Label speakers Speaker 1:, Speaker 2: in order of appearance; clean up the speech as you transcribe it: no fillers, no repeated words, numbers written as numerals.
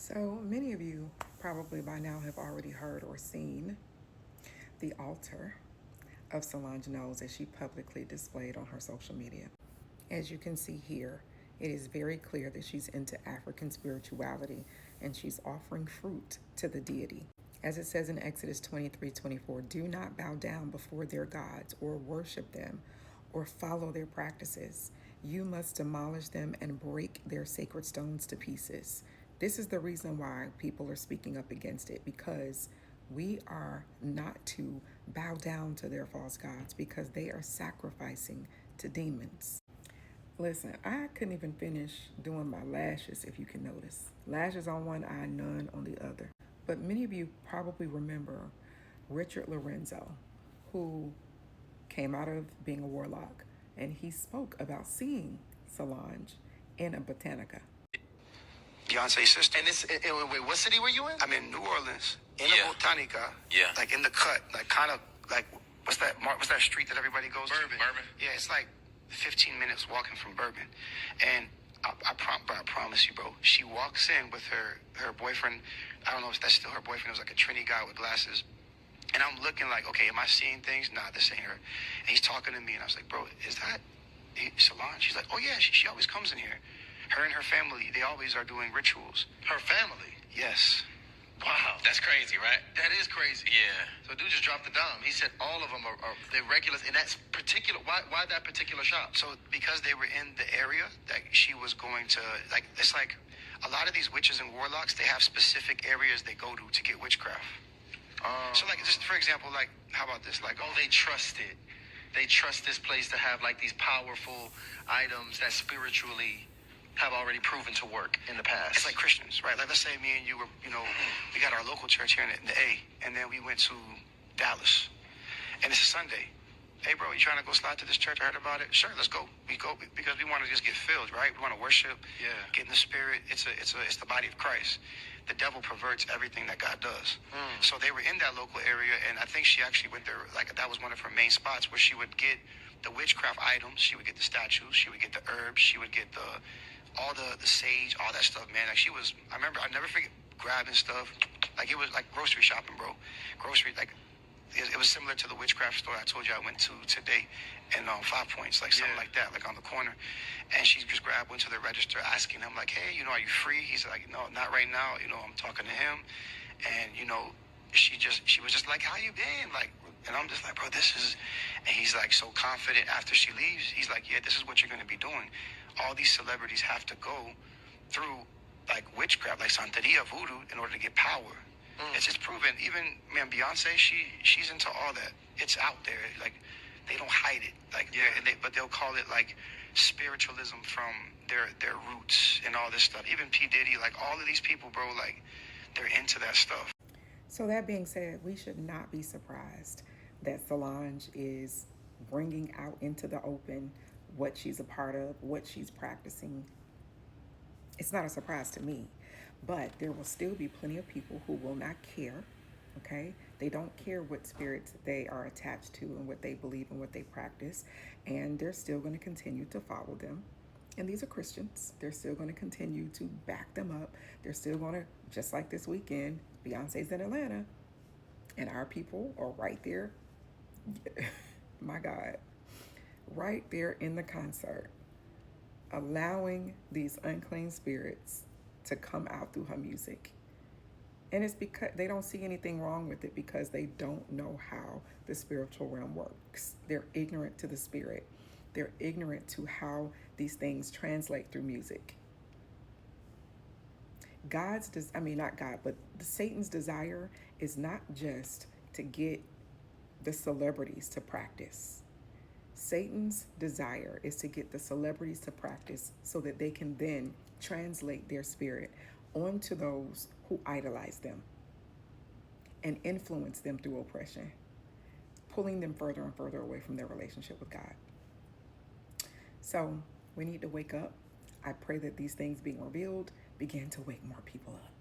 Speaker 1: So many of you probably by now have already heard or seen the altar of Solange Knowles that she publicly displayed on her social media. As you can see here, it is very clear that she's into African spirituality and she's offering fruit to the deity. As it says in Exodus 23:24, do not bow down before their gods or worship them or follow their practices. You must demolish them and break their sacred stones to pieces. This is the reason why people are speaking up against it, because we are not to bow down to their false gods because they are sacrificing to demons. Listen, I couldn't even finish doing my lashes, if you can notice. Lashes on one eye, none on the other. But many of you probably remember Richard Lorenzo, who came out of being a warlock, and he spoke about seeing Solange in a botanica.
Speaker 2: Beyonce's sister.
Speaker 3: And this, wait, what city were you in?
Speaker 2: I'm in New Orleans, in
Speaker 3: Yeah.
Speaker 2: a botanica.
Speaker 3: Yeah.
Speaker 2: Like in the cut, like kind of like what's that street that everybody goes
Speaker 3: Bourbon.
Speaker 2: to? Bourbon. Yeah, it's like 15 minutes walking from Bourbon, and I promise you, bro. She walks in with her boyfriend. I don't know if that's still her boyfriend. It was like a Trini guy with glasses. And I'm looking like, okay, am I seeing things? Nah, this ain't her. And he's talking to me, and I was like, bro, is that Solange? She's like, oh yeah, she always comes in here. Her and her family, they always are doing rituals.
Speaker 3: Her family?
Speaker 2: Yes.
Speaker 3: Wow. That's crazy, right? That is crazy.
Speaker 2: Yeah.
Speaker 3: So dude just dropped the dime. He said all of them are they're regulars. And that's particular. Why that particular shop?
Speaker 2: So because they were in the area that she was going to, like, it's like a lot of these witches and warlocks, they have specific areas they go to get witchcraft. So like, just for example, like, how about this? Like,
Speaker 3: They trust it. They trust this place to have like these powerful items that spiritually have already proven to work in the past.
Speaker 2: it's like Christians, right? Like, let's say me and you were, we got our local church here in the A, and then we went to Dallas, and it's a Sunday. Hey, bro, you trying to go slide to this church? I heard about it. Sure, let's go. We go because we want to just get filled, right? We want to worship, get in the spirit. It's the body of Christ. The devil perverts everything that God does. So they were in that local area, and I think she actually went there. Like, that was one of her main spots where she would get the witchcraft items. She would get the statues. She would get the herbs. She would get all the sage, all that stuff, man. Like, I remember, I'll never forget grabbing stuff. Like, it was like grocery shopping, bro. It was similar to the witchcraft store I told you I went to today in 5 Points, like something like that, like on the corner. And she just went to the register asking him, like, hey, are you free? He's like, no, not right now. I'm talking to him. And, she was just like, how you been? Like, and I'm just like, bro, and he's like so confident after she leaves. He's like, yeah, this is what you're going to be doing. All these celebrities have to go through like witchcraft, like Santeria, voodoo, in order to get power. It's just proven. Even, man, Beyonce, she's into all that. It's out there. Like, they don't hide it. Like, but they'll call it like spiritualism from their roots and all this stuff. Even P. Diddy, like all of these people, bro, like they're into that stuff.
Speaker 1: So that being said, we should not be surprised that Solange is bringing out into the open what she's a part of, what she's practicing. It's not a surprise to me, but there will still be plenty of people who will not care, okay? They don't care what spirits they are attached to and what they believe and what they practice, and they're still going to continue to follow them. And these are Christians. They're still going to continue to back them up. They're still going to, just like this weekend, Beyonce's in Atlanta, and our people are right there. My God, right there in the concert, allowing these unclean spirits to come out through her music. And it's because they don't see anything wrong with it, because they don't know how the spiritual realm works. They're ignorant to the spirit. They're ignorant to how these things translate through music. Satan's desire is not just to get the celebrities to practice. Satan's desire is to get the celebrities to practice so that they can then translate their spirit onto those who idolize them and influence them through oppression, pulling them further and further away from their relationship with God. So we need to wake up. I pray that these things being revealed begin to wake more people up.